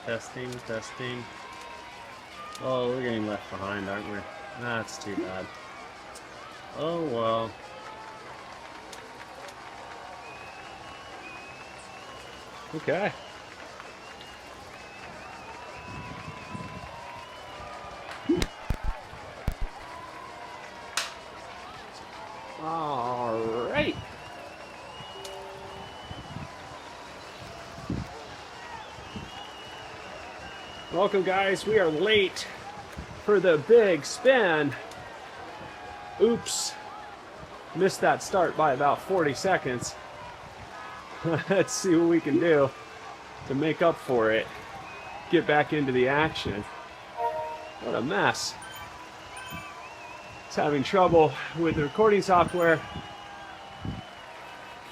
testing, testing. Oh, we're getting left behind, aren't we? That's too bad. Oh well. Okay. All right. Welcome, guys. We are late for the big spin. Oops. Missed that start by about 40 seconds. Let's see what we can do to make up for it. Get back into the action. What a mess. It's having trouble with the recording software.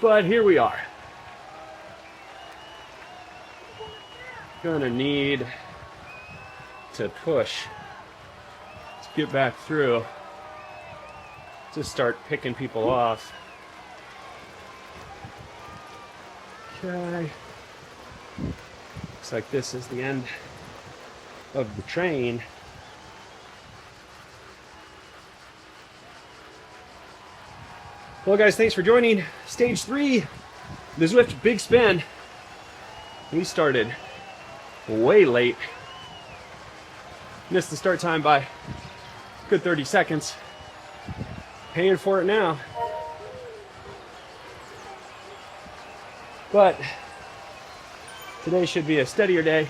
But here we are. Gonna need to push to get back through to start picking people off. Okay. Looks like this is the end of the train. Well, guys, thanks for joining stage 3, the Zwift Big Spin. We started way late. Missed the start time by a good 30 seconds. Paying for it now. But today should be a steadier day.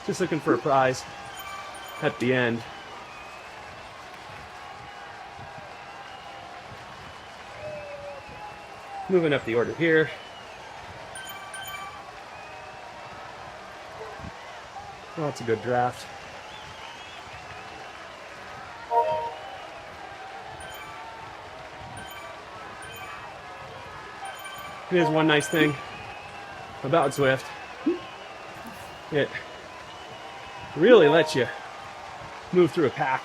Just looking for a prize at the end. Moving up the order here. Oh, that's a good draft. It is one nice thing about Zwift. It really lets you move through a pack.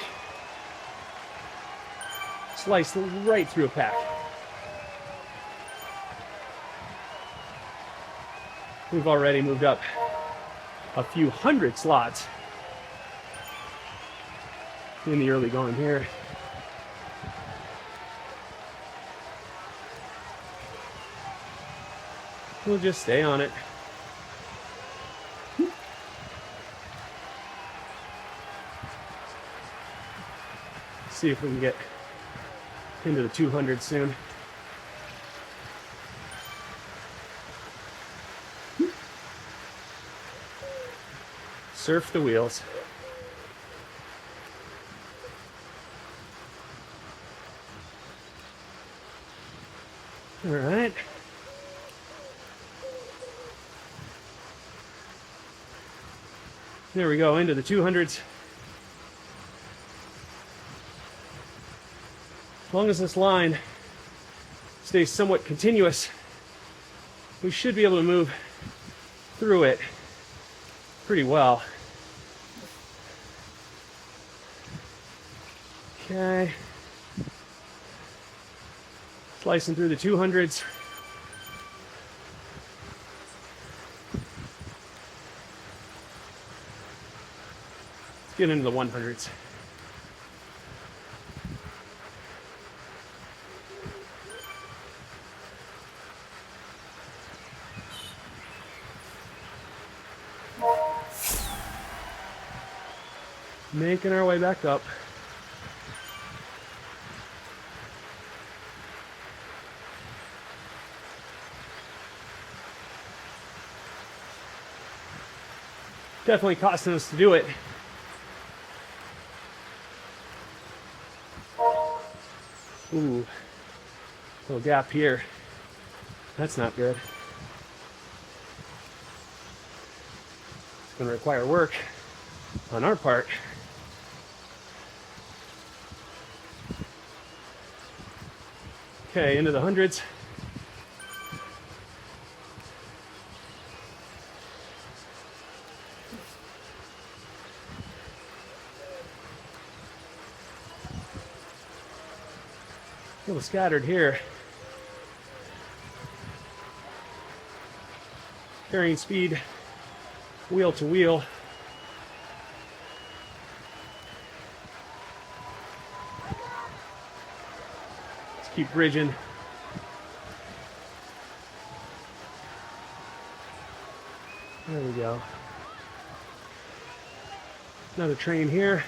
Slice right through a pack. We've already moved up a few hundred slots in the early going here. We'll just stay on it. See if we can get into the 200 soon. Surf the wheels. All right. There we go, into the 200s. As long as this line stays somewhat continuous, we should be able to move through it pretty well. Okay. Slicing through the 200s. Get into the 100s. Making our way back up. Definitely costing us to do it. Ooh, little gap here. That's not good. It's going to require work on our part. Okay, into the hundreds. A little scattered here. Carrying speed wheel to wheel. Let's keep bridging. There we go. Another train here.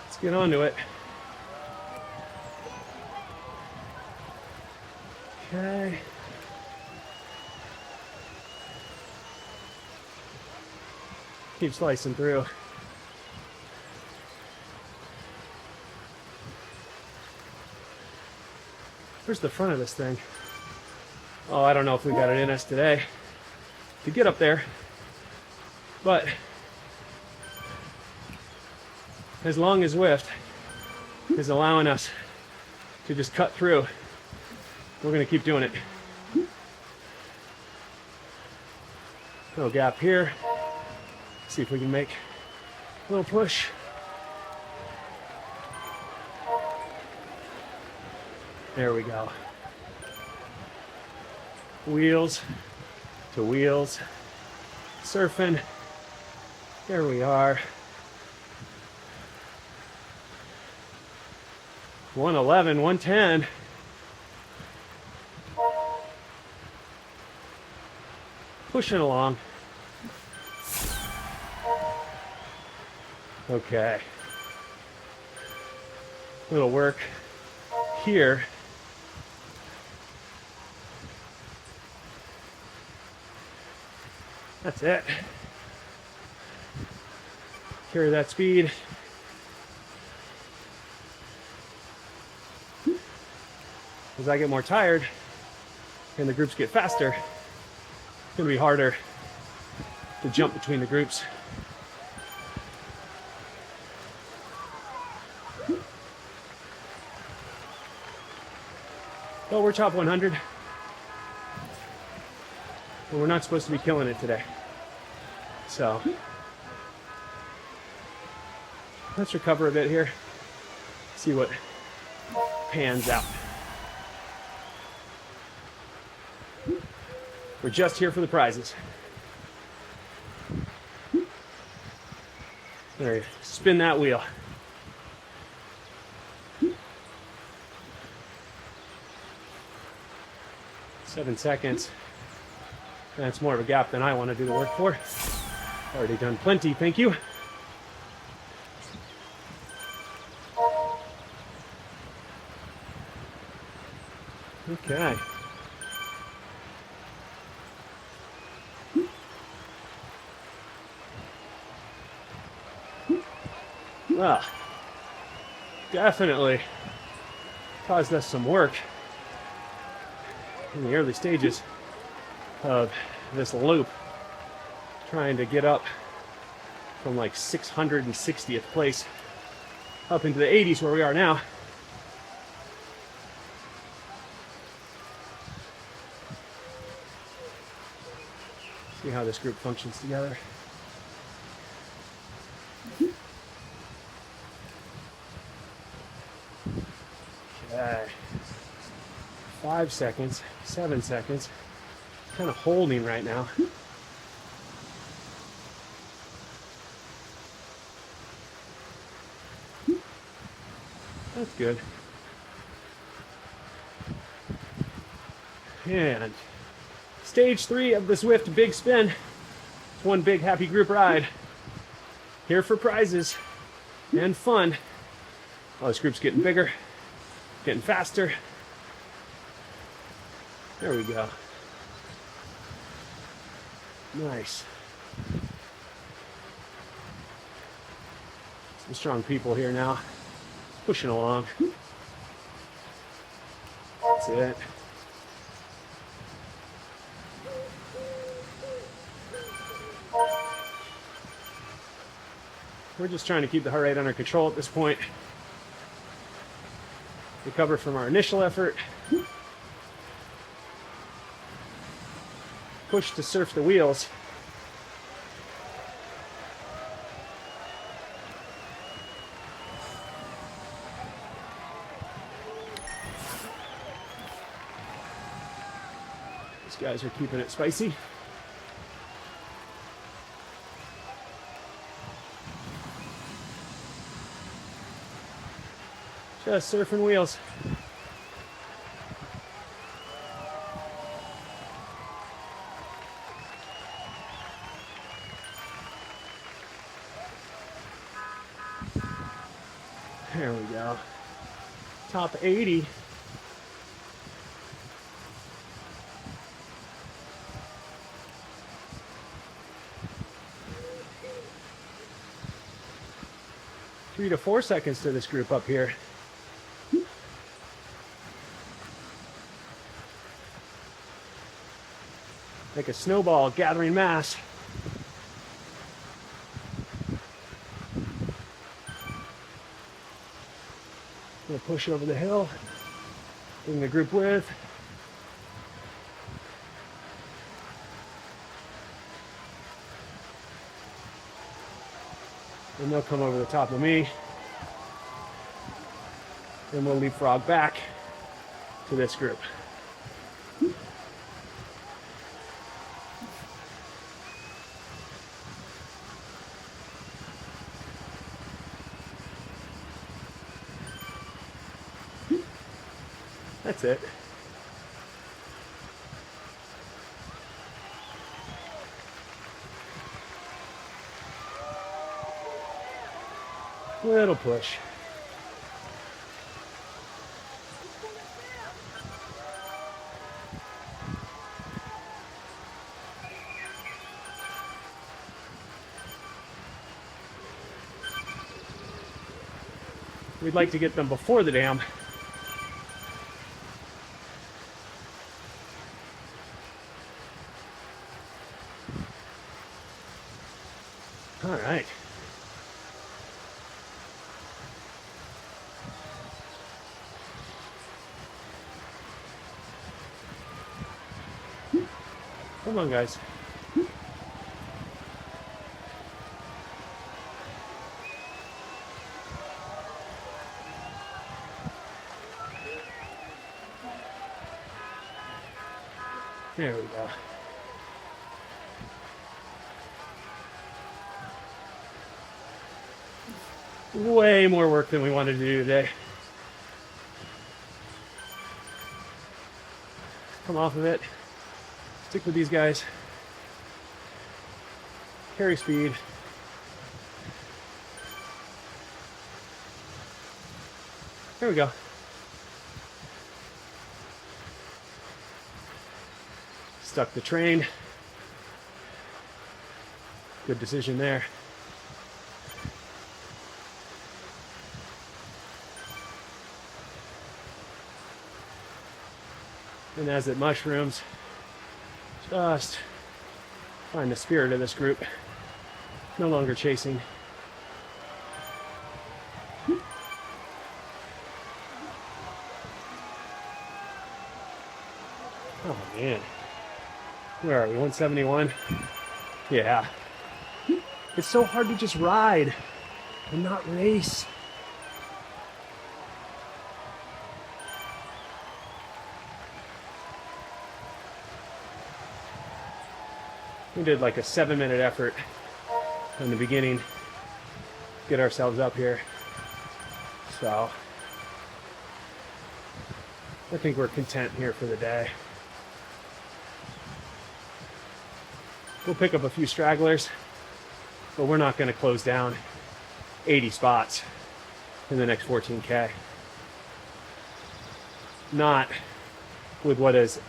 Let's get onto it. Okay. Keep slicing through. Where's the front of this thing? Oh, I don't know if we got it in us today to get up there, but as long as Zwift is allowing us to just cut through, we're going to keep doing it. Little gap here. See if we can make a little push. There we go. Wheels to wheels. Surfing. There we are. 111, 110. Pushing along. Okay. Little work here. That's it. Carry that speed. As I get more tired and the groups get faster, it's going to be harder to jump between the groups. Well, we're top 100. But we're not supposed to be killing it today. So let's recover a bit here. See what pans out. We're just here for the prizes. There you go. Spin that wheel. Seven seconds. That's more of a gap than I want to do the work for. Already done plenty, thank you. Okay. Well, definitely caused us some work in the early stages of this loop, trying to get up from like 660th place up into the 80s where we are now. See how this group functions together. Okay. 5 seconds, 7 seconds. Kind of holding right now. That's good. And stage 3 of the Zwift Big Spin. It's one big happy group ride. Here for prizes and fun. Oh, this group's getting bigger, getting faster. There we go. Nice. Some strong people here now. Pushing along. That's it. We're just trying to keep the heart rate under control at this point. Recover from our initial effort. Push to surf the wheels. These guys are keeping it spicy. Just surfing wheels. There we go. Top 80. Three to 4 seconds to this group up here. Like a snowball gathering mass. Gonna push over the hill, bring the group with. And they'll come over the top of me. And we'll leapfrog back to this group. That's it. Little push. We'd like to get them before the dam. All right. Come on, guys. There we go. Way more work than we wanted to do today. Come off of it. Stick with these guys. Carry speed. There we go. Stuck the train. Good decision there. And as it mushrooms, just find the spirit of this group. No longer chasing. Oh man. Where are we? 171? Yeah. It's so hard to just ride and not race. We did like a 7-minute effort in the beginning, get ourselves up here. So I think we're content here for the day. We'll pick up a few stragglers, but we're not going to close down 80 spots in the next 14K. Not with what is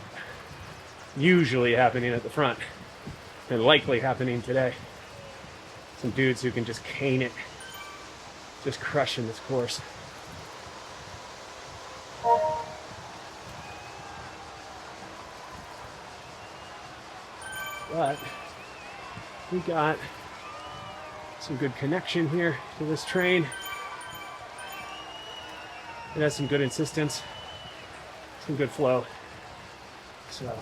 usually happening at the front and likely happening today. Some dudes who can just cane it, just crushing this course. But we got some good connection here to this train. It has some good insistence, some good flow. So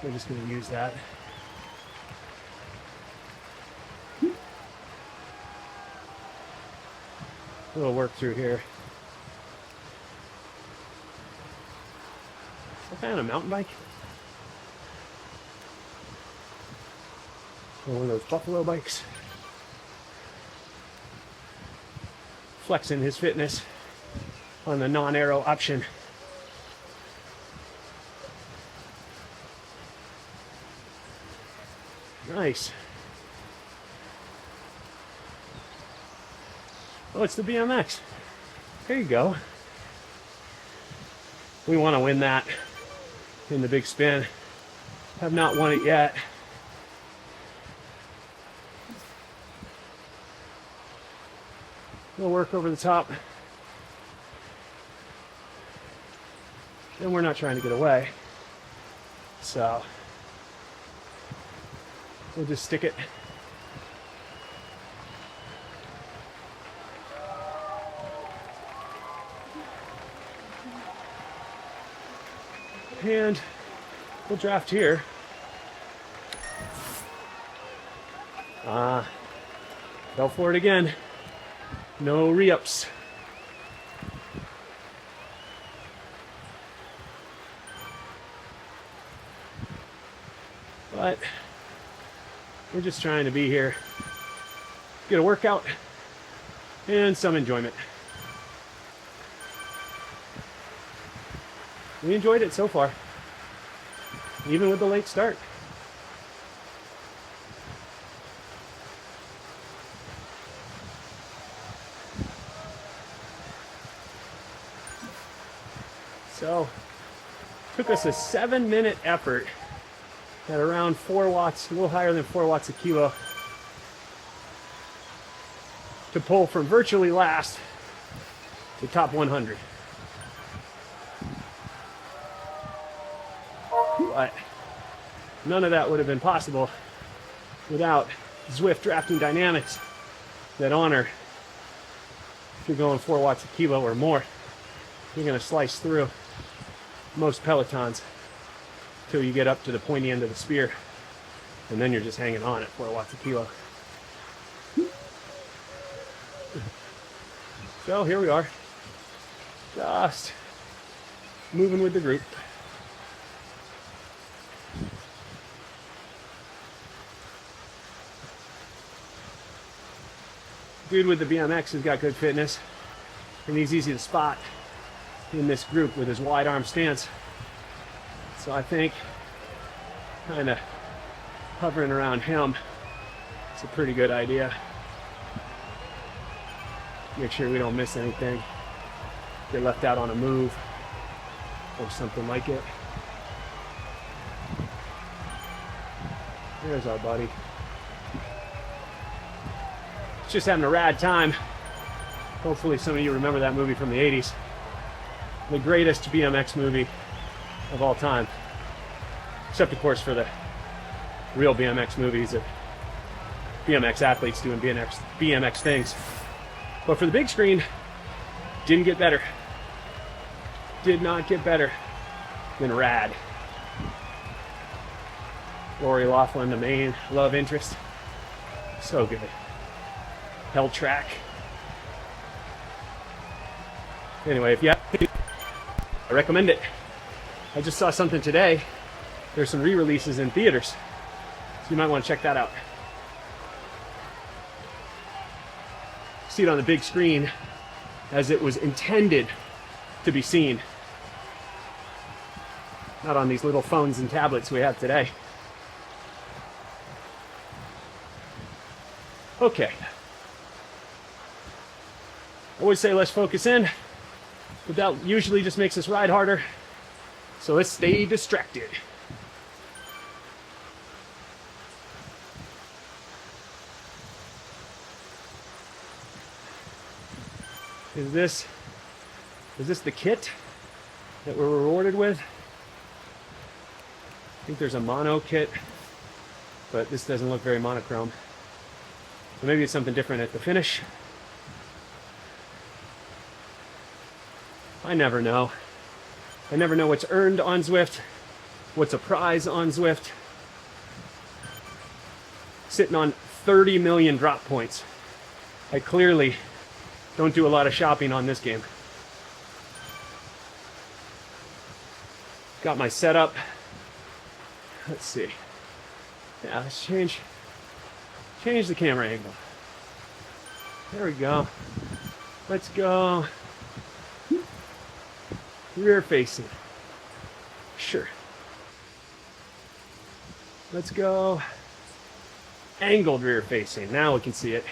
we're just going to use that. A little work through here. Is that guy on a mountain bike? One of those buffalo bikes. Flexing his fitness on the non-aero option. Nice. Oh, it's the BMX. There you go. We want to win that in the big spin. Have not won it yet. We'll work over the top. And we're not trying to get away. So we'll just stick it. And we'll draft here. Fell for it again. No re-ups. But we're just trying to be here, get a workout and some enjoyment. We enjoyed it so far, even with the late start. So, took us a 7-minute effort at around 4 watts, a little higher than 4 watts a kilo, to pull from virtually last to top 100. But none of that would have been possible without Zwift drafting dynamics that honor, if you're going 4 watts a kilo or more, you're going to slice through most pelotons till you get up to the pointy end of the spear, and then you're just hanging on at 4 watts a kilo. So here we are, just moving with the group. Dude with the BMX has got good fitness, and he's easy to spot in this group with his wide arm stance. So I think kind of hovering around him is a pretty good idea. Make sure we don't miss anything, get left out on a move or something like it. There's our buddy. Just having a rad time. Hopefully some of you remember that movie from the 80s. The greatest BMX movie of all time. Except of course for the real BMX movies of BMX athletes doing BMX things. But for the big screen, didn't get better. Did not get better than rad. Lori Loughlin, the main love interest. So good. Hell track. Anyway, if you have, I recommend it. I just saw something today. There's some re-releases in theaters, so you might want to check that out. See it on the big screen as it was intended to be seen. Not on these little phones and tablets we have today. Okay. I always say let's focus in, but that usually just makes us ride harder. So let's stay distracted. Is this the kit that we're rewarded with? I think there's a mono kit, but this doesn't look very monochrome. So maybe it's something different at the finish. I never know. I never know what's earned on Zwift, what's a prize on Zwift. Sitting on 30 million drop points. I clearly don't do a lot of shopping on this game. Got my setup. Let's see. Yeah, let's change Change the camera angle. There we go. Let's go. Rear facing. Sure. Let's go. Angled rear facing. Now we can see it.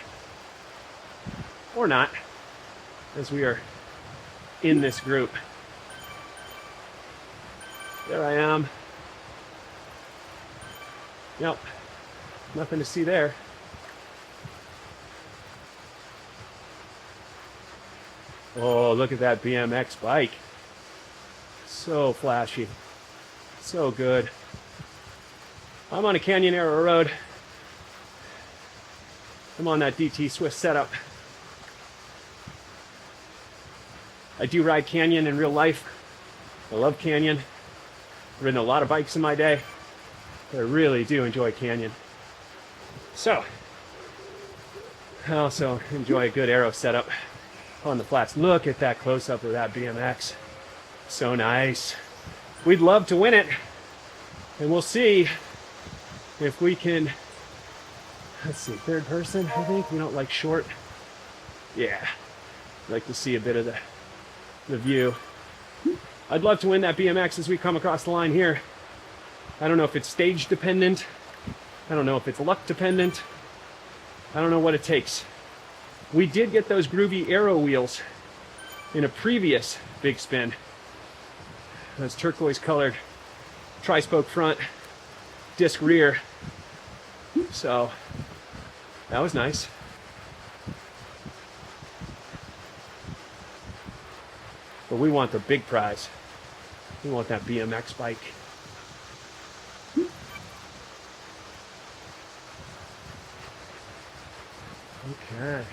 Or not, as we are in this group. There I am. Yep. Nothing to see there. Oh, look at that BMX bike. So flashy. So good. I'm on a Canyon Arrow road. I'm on that DT Swift setup. I do ride Canyon in real life. I love Canyon. I've ridden a lot of bikes in my day, but I really do enjoy Canyon. So, I also enjoy a good aero setup on the flats. Look at that close-up of that BMX. So nice. We'd love to win it, and we'll see if we can. Let's see, third person, I think. We don't like short. Yeah, I'd like to see a bit of the view. I'd love to win that BMX as we come across the line here. I don't know if it's stage dependent. I don't know if it's luck dependent. I don't know what it takes. We did get those groovy aero wheels in a previous big spin. Those turquoise colored tri-spoke front, disc rear. So that was nice. But we want the big prize. We want that BMX bike. Okay.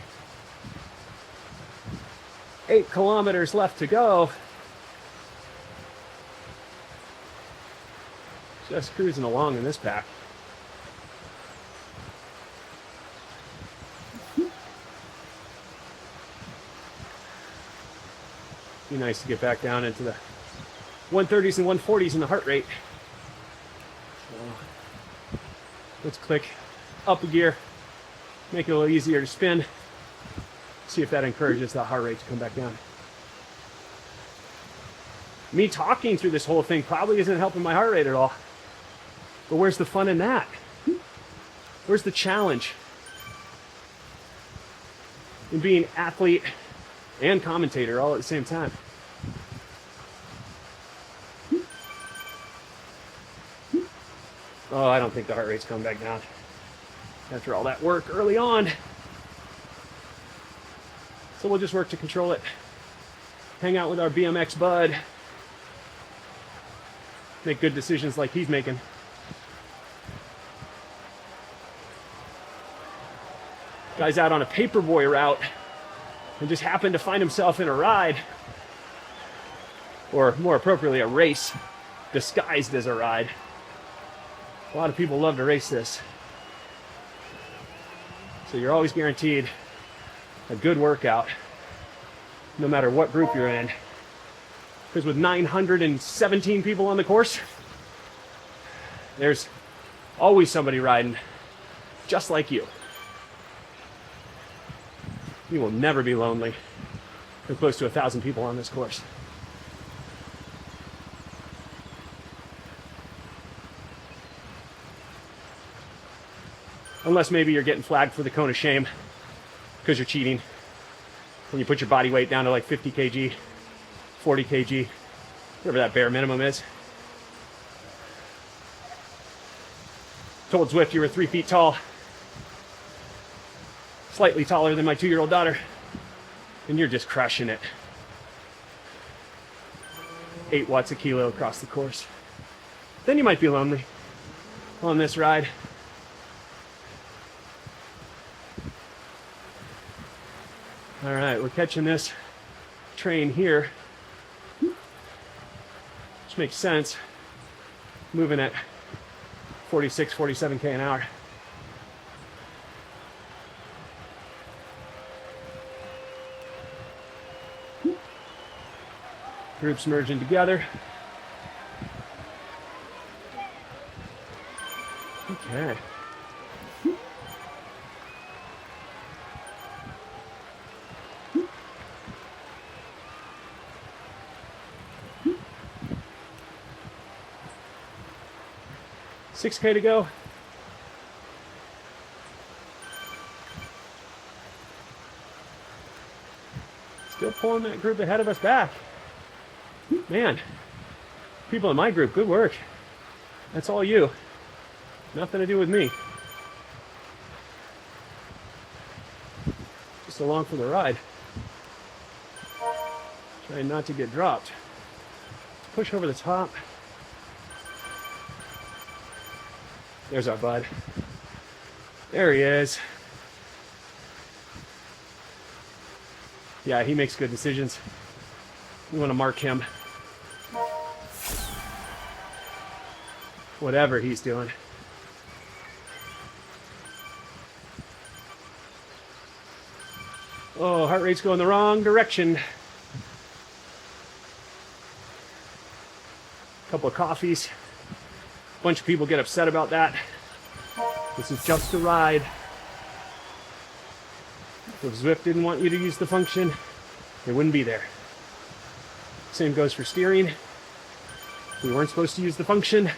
8 kilometers left to go. Just cruising along in this pack. Be nice to get back down into the 130s and 140s in the heart rate. So let's click up a gear, make it a little easier to spin. See if that encourages that heart rate to come back down. Me talking through this whole thing probably isn't helping my heart rate at all. But where's the fun in that? Where's the challenge in being athlete and commentator all at the same time? Oh, I don't think the heart rate's coming back down after all that work early on. So we'll just work to control it. Hang out with our BMX bud. Make good decisions like he's making. Guy's out on a paperboy route and just happened to find himself in a ride, or more appropriately, a race disguised as a ride. A lot of people love to race this. So you're always guaranteed a good workout, no matter what group you're in. Because with 917 people on the course, there's always somebody riding just like you. You will never be lonely. There are close to 1,000 people on this course. Unless maybe you're getting flagged for the cone of shame because you're cheating. When you put your body weight down to like 50 kg, 40 kg, whatever that bare minimum is. Told Zwift you were 3 feet tall. Slightly taller than my 2-year-old daughter. And you're just crushing it. 8 watts a kilo across the course. Then you might be lonely on this ride. All right, we're catching this train here. Which makes sense. Moving at 46, 47K an hour. Groups merging together. Okay. 6K to go. Still pulling that group ahead of us back. Man, people in my group, good work. That's all you. Nothing to do with me. Just along for the ride. Trying not to get dropped. Push over the top. There's our bud. There he is. Yeah, he makes good decisions. We want to mark him. Whatever he's doing. Oh, heart rate's going the wrong direction. Couple of coffees. A bunch of people get upset about that. This is just a ride. If Zwift didn't want you to use the function, it wouldn't be there. Same goes for steering. If we weren't supposed to use the function,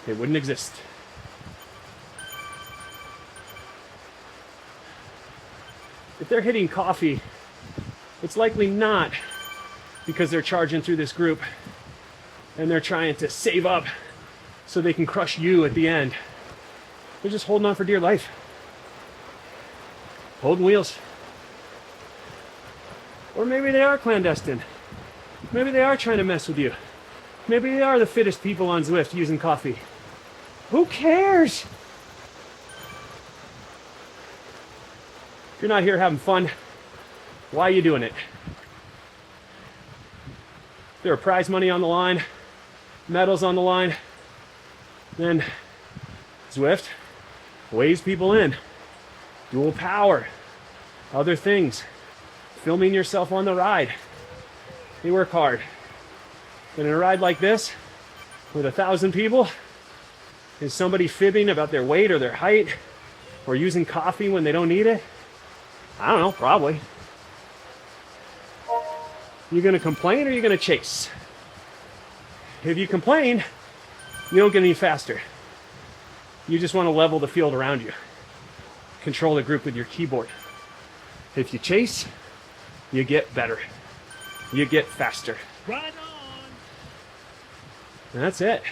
it wouldn't exist. If they're hitting coffee, it's likely not because they're charging through this group and they're trying to save up so they can crush you at the end. They're just holding on for dear life. Holding wheels. Or maybe they are clandestine. Maybe they are trying to mess with you. Maybe they are the fittest people on Zwift using coffee. Who cares? If you're not here having fun, why are you doing it? If there are prize money on the line, medals on the line, then Zwift weighs people in. Dual power, other things, filming yourself on the ride. They work hard. And in a ride like this, with 1,000 people, is somebody fibbing about their weight or their height, or using coffee when they don't need it? I don't know, probably. You gonna complain or you gonna chase? If you complain, you don't get any faster. You just want to level the field around you. Control the group with your keyboard. If you chase, you get better. You get faster. Right on. And that's it.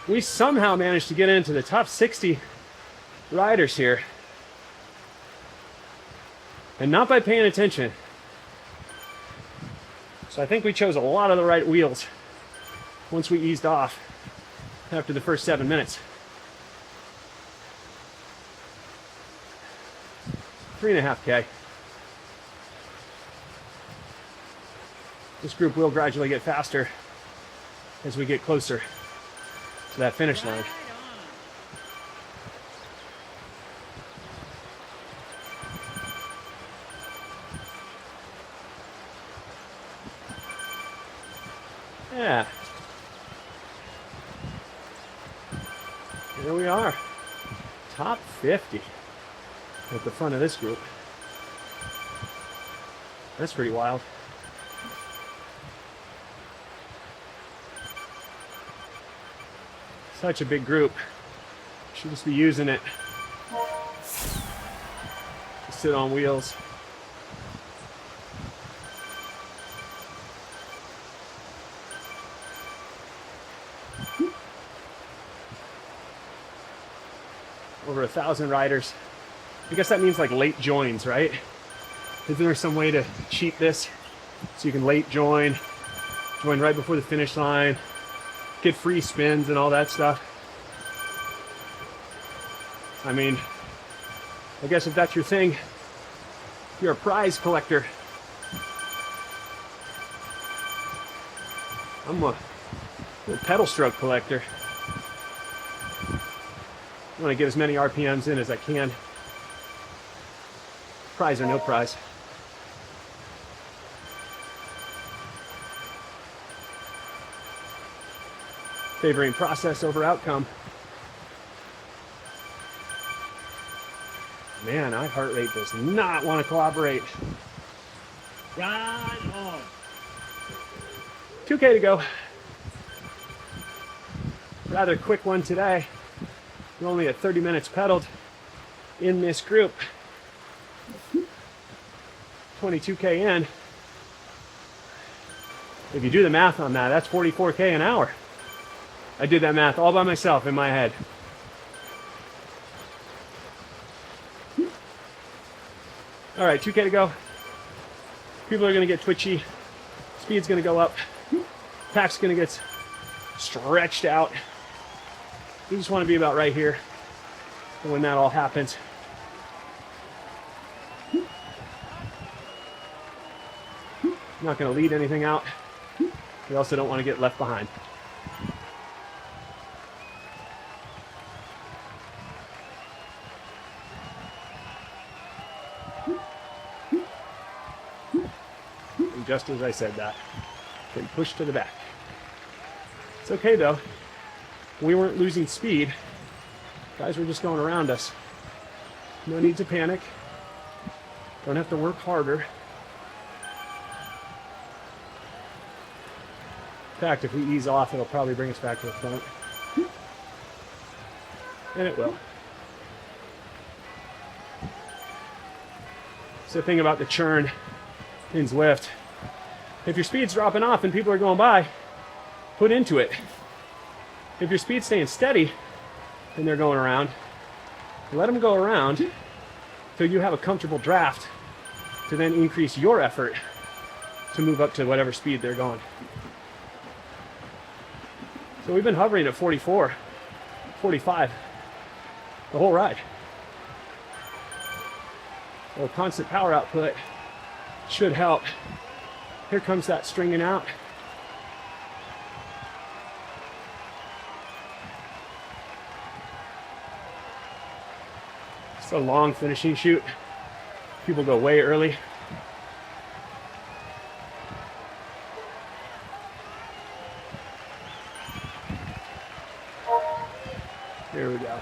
We somehow managed to get into the top 60 riders here. And not by paying attention. So I think we chose a lot of the right wheels once we eased off after the first 7 minutes. 3.5K. This group will gradually get faster as we get closer to that finish line. Right on. Yeah. Here we are. Top 50 at the front of this group. That's pretty wild. Such a big group. Should just be using it to sit on wheels. Over 1,000 riders. I guess that means like late joins, right? Isn't there some way to cheat this so you can late join right before the finish line, get free spins and all that stuff? I mean, I guess if that's your thing, if you're a prize collector, I'm a pedal stroke collector. I want to get as many RPMs in as I can. Prize or no prize. Favoring process over outcome. Man, my heart rate does not want to cooperate. Right on. 2K to go. Rather quick one today. We're only at 30 minutes pedaled in this group. 22K in. If you do the math on that, that's 44K an hour. I did that math all by myself in my head. All right, 2K to go. People are gonna get twitchy. Speed's gonna go up. Pack's gonna get stretched out. You just wanna be about right here when that all happens. Not gonna lead anything out. We also don't wanna get left behind. And just as I said that, then push to the back. It's okay though. We weren't losing speed. Guys were just going around us. No need to panic. Don't have to work harder. In fact, if we ease off, it'll probably bring us back to the front. And it will. So the thing about the churn in Zwift, if your speed's dropping off and people are going by, put into it. If your speed's staying steady and they're going around, let them go around till you have a comfortable draft to then increase your effort to move up to whatever speed they're going. So we've been hovering at 44, 45 the whole ride. So constant power output should help. Here comes that stringing out. It's a long finishing shoot. People go way early. There we go.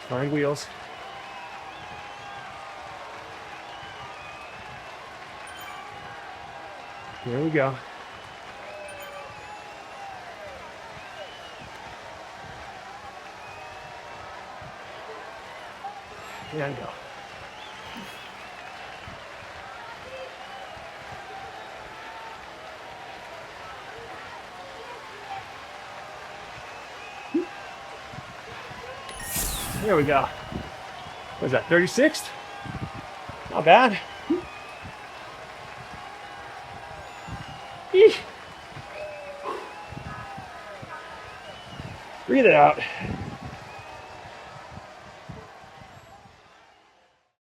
Find wheels. Here we go. And go. There we go. What is that, 36th? Not bad. Eesh. Breathe it out.